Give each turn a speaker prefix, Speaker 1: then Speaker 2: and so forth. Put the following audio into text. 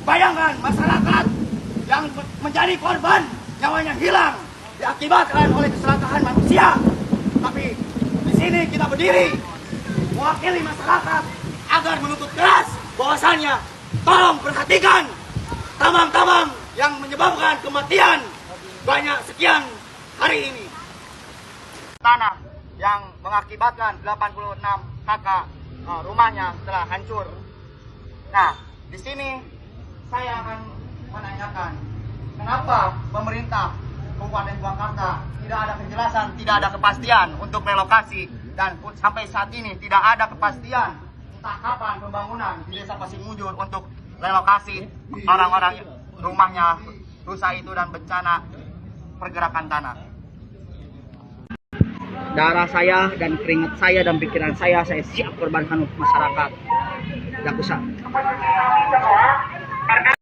Speaker 1: Bayangkan masyarakat yang menjadi korban, nyawanya hilang diakibatkan oleh kesalahan manusia. Tapi di sini kita berdiri mewakili masyarakat agar menuntut keras bahwasannya tolong perhatikan tambang-tambang yang menyebabkan kematian banyak sekian hari ini. Tanah yang mengakibatkan 86 kakak rumahnya telah hancur. Nah, di sini saya akan menanyakan, kenapa pemerintah Kabupaten Purwakarta tidak ada kejelasan, tidak ada kepastian untuk relokasi, dan sampai saat ini tidak ada kepastian entah kapan pembangunan di Desa Pasir Mujur untuk relokasi orang-orang rumahnya rusak itu dan bencana pergerakan tanah. Darah saya dan keringat saya dan pikiran saya siap korbankan untuk masyarakat. Dakusa.